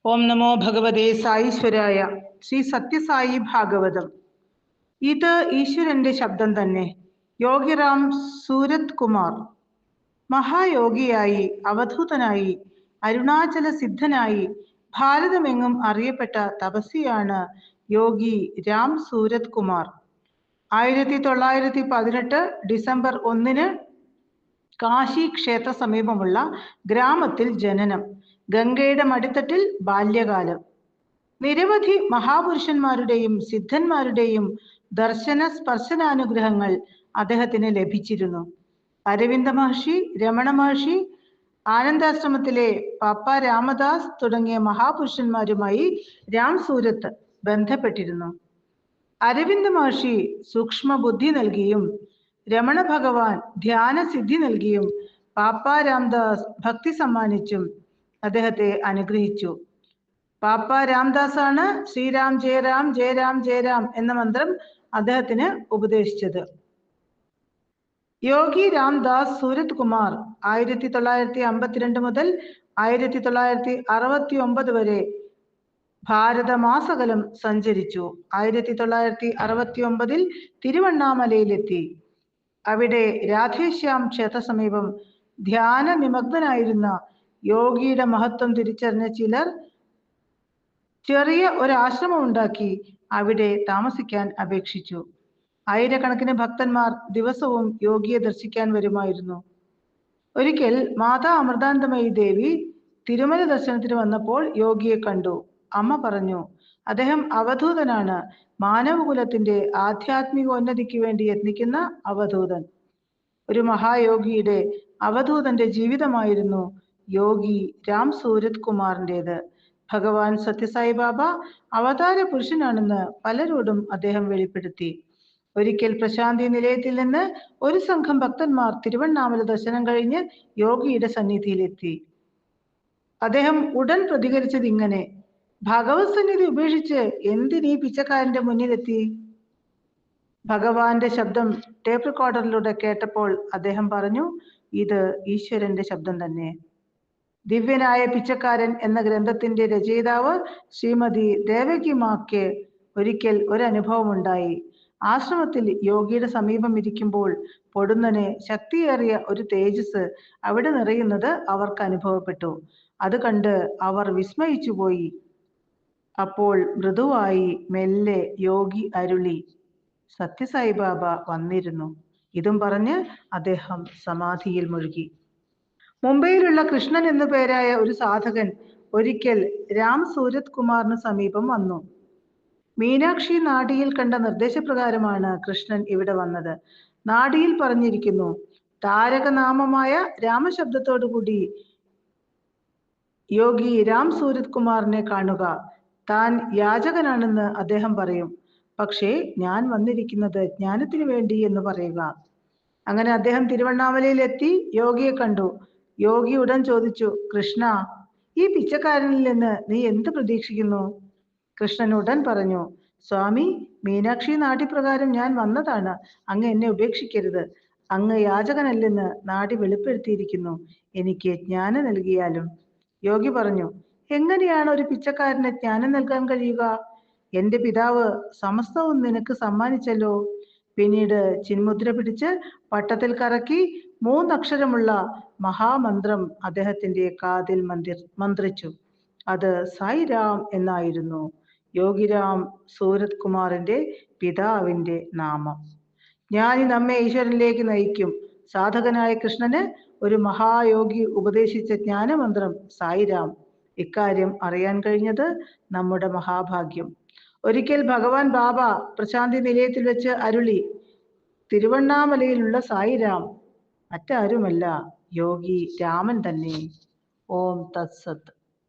ഓം നമോ ഭഗവതേ സായീശ്വരായ. ശ്രീ സത്യസായി ഭാഗവതം. ഇത് ഈശ്വരന്റെ ശബ്ദം തന്നെ. യോഗിറാം സൂരത് കുമാർ മഹായോഗിയായി, അവധൂതനായി, അരുണാചല സിദ്ധനായി ഭാരതമെങ്ങും അറിയപ്പെട്ട തപസ്വിയാണ് യോഗി രാം സൂരത് കുമാർ. 1918 ഡിസംബർ 1 കാശി ക്ഷേത്ര സമീപമുള്ള ഗ്രാമത്തിൽ ജനനം. ഗംഗയുടെ മടിത്തട്ടിൽ ബാല്യകാലം. നിരവധി മഹാപുരുഷന്മാരുടെയും സിദ്ധന്മാരുടെയും ദർശന സ്പർശനാനുഗ്രഹങ്ങൾ അദ്ദേഹത്തിന് ലഭിച്ചിരുന്നു. അരവിന്ദ മഹർഷി, രമണ മഹർഷി, ആനന്ദാശ്രമത്തിലെ പാപ്പ രാമദാസ് തുടങ്ങിയ മഹാപുരുഷന്മാരുമായി രാം സൂരത്ത് ബന്ധപ്പെട്ടിരുന്നു. അരവിന്ദ മഹർഷി സൂക്ഷ്മ ബുദ്ധി നൽകിയും രമണ ഭഗവാൻ ധ്യാനസിദ്ധി നൽകിയും പാപ്പ രാംദാസ് ഭക്തി സമ്മാനിച്ചും അദ്ദേഹത്തെ അനുഗ്രഹിച്ചു. പാപ്പ രാംദാസാണ് ശ്രീരാം ജയ രാം ജയ രാം ജയ രാം എന്ന മന്ത്രം അദ്ദേഹത്തിന് ഉപദേശിച്ചത്. യോഗി രാംദാസ് സൂരത് കുമാർ 1952 മുതൽ 1969 വരെ ഭാരതമാസകലം സഞ്ചരിച്ചു. 1969 തിരുവണ്ണാമലയിലെത്തി. അവിടെ രാധേശ്യാം ക്ഷേത്ര സമീപം ധ്യാന നിമഗ്നനായിരുന്ന യോഗിയുടെ മഹത്വം തിരിച്ചറിഞ്ഞ ചിലർ ചെറിയ ഒരാശ്രമം ഉണ്ടാക്കി അവിടെ താമസിക്കാൻ അപേക്ഷിച്ചു. ആയിരക്കണക്കിന് ഭക്തന്മാർ ദിവസവും യോഗിയെ ദർശിക്കാൻ വരുമായിരുന്നു. ഒരിക്കൽ മാതാ അമൃതാനന്ദമയി ദേവി തിരുമല ദർശനത്തിന് വന്നപ്പോൾ യോഗിയെ കണ്ടു. അമ്മ പറഞ്ഞു, അദ്ദേഹം അവധൂതനാണ്, മാനവകുലത്തിന്റെ ആധ്യാത്മികോന്നതിക്ക് വേണ്ടി യത്നിക്കുന്ന അവധൂതൻ. ഒരു മഹായോഗിയുടെ അവധൂതന്റെ ജീവിതമായിരുന്നു യോഗി രാം സൂരത് കുമാറിൻ്റെത്. ഭഗവാൻ സത്യസായി ബാബ അവതാര പുരുഷനാണെന്ന് പലരോടും അദ്ദേഹം വെളിപ്പെടുത്തി. ഒരിക്കൽ പ്രശാന്തി നിലയത്തിൽ നിന്ന് ഒരു സംഘം ഭക്തന്മാർ തിരുവണ്ണാമല ദർശനം കഴിഞ്ഞ് യോഗിയുടെ സന്നിധിയിലെത്തി. അദ്ദേഹം ഉടൻ പ്രതികരിച്ചത് ഇങ്ങനെ: ഭഗവത് സന്നിധി ഉപേക്ഷിച്ച് എന്തിനീ പിച്ചക്കാരന്റെ മുന്നിലെത്തി? ഭഗവാന്റെ ശബ്ദം ടേപ്പ് റെക്കോർഡറിലൂടെ കേട്ടപ്പോൾ അദ്ദേഹം പറഞ്ഞു, ഇത് ഈശ്വരന്റെ ശബ്ദം തന്നെ. ദിവ്യനായ പിച്ചക്കാരൻ എന്ന ഗ്രന്ഥത്തിന്റെ രചയിതാവ് ശ്രീമതി ദേവകി മാക്ക് ഒരിക്കൽ ഒരനുഭവം ഉണ്ടായി. ആശ്രമത്തിൽ യോഗിയുടെ സമീപം ഇരിക്കുമ്പോൾ പൊടുന്നനെ ശക്തിയേറിയ ഒരു തേജസ് അവിടെ നിറയുന്നത് അവർക്ക് അനുഭവപ്പെട്ടു. അത് കണ്ട് അവർ വിസ്മയിച്ചു പോയി. അപ്പോൾ മൃദുവായി മെല്ലെ യോഗി അരുളി, സത്യസായി ബാബ വന്നിരുന്നു. ഇതും പറഞ്ഞ് അദ്ദേഹം സമാധിയിൽ മുഴുകി. മുംബൈയിലുള്ള കൃഷ്ണൻ എന്നു പേരായ ഒരു സാധകൻ ഒരിക്കൽ രാം സൂരത് കുമാറിന് സമീപം വന്നു. മീനാക്ഷി നാഡിയിൽ കണ്ട നിർദ്ദേശപ്രകാരമാണ് കൃഷ്ണൻ ഇവിടെ വന്നത്. നാഡിയിൽ പറഞ്ഞിരിക്കുന്നു, താരകനാമമായ രാമശബ്ദത്തോടുകൂടി യോഗി രാം സൂരത് കുമാറിനെ കാണുക. താൻ യാചകനാണെന്ന് അദ്ദേഹം പറയും. പക്ഷേ ഞാൻ വന്നിരിക്കുന്നത് ജ്ഞാനത്തിന് വേണ്ടി എന്ന് പറയുക. അങ്ങനെ അദ്ദേഹം തിരുവണ്ണാമലയിൽ എത്തി യോഗിയെ കണ്ടു. യോഗി ഉടൻ ചോദിച്ചു, കൃഷ്ണ, ഈ പിച്ചക്കാരനിൽ നിന്ന് നീ എന്ത് പ്രതീക്ഷിക്കുന്നു? കൃഷ്ണൻ ഉടൻ പറഞ്ഞു, സ്വാമി, മീനാക്ഷി നാട്യപ്രകാരം ഞാൻ വന്നതാണ്. അങ്ങ് എന്നെ ഉപേക്ഷിക്കരുത്. അങ്ങ് യാചകനല്ലെന്ന് നാടി വെളിപ്പെടുത്തിയിരിക്കുന്നു. എനിക്ക് ജ്ഞാനം നൽകിയാലും. യോഗി പറഞ്ഞു, എങ്ങനെയാണ് ഒരു പിച്ചക്കാരന് ജ്ഞാനം നൽകാൻ കഴിയുക? എന്റെ പിതാവ് സമസ്തവും നിനക്ക് സമ്മാനിച്ചല്ലോ. പിന്നീട് ചിന്മുദ്ര പിടിച്ച് വട്ടത്തിൽ കറക്കി 3 അക്ഷരമുള്ള മഹാമന്ത്രം അദ്ദേഹത്തിന്റെ കാതിൽ മന്ത്രിച്ചു. അത് സായി രാം എന്നായിരുന്നു, യോഗിരാം സൂരത് കുമാറിന്റെ പിതാവിന്റെ നാമം. ജ്ഞാനി നമ്മെ ഈശ്വരനിലേക്ക് നയിക്കും. സാധകനായ കൃഷ്ണന് ഒരു മഹായോഗി ഉപദേശിച്ച ജ്ഞാനമന്ത്രം സായിരാം. ഇക്കാര്യം അറിയാൻ കഴിഞ്ഞത് നമ്മുടെ മഹാഭാഗ്യം. ഒരിക്കൽ ഭഗവാൻ ബാബ പ്രശാന്തി നിലയത്തിൽ വെച്ച് അരുളി, തിരുവണ്ണാമലയിലുള്ള സായിരാം മറ്റാരുമല്ല, യോഗി രാമൻ തന്നെ. ഓം തത്സത്ത്.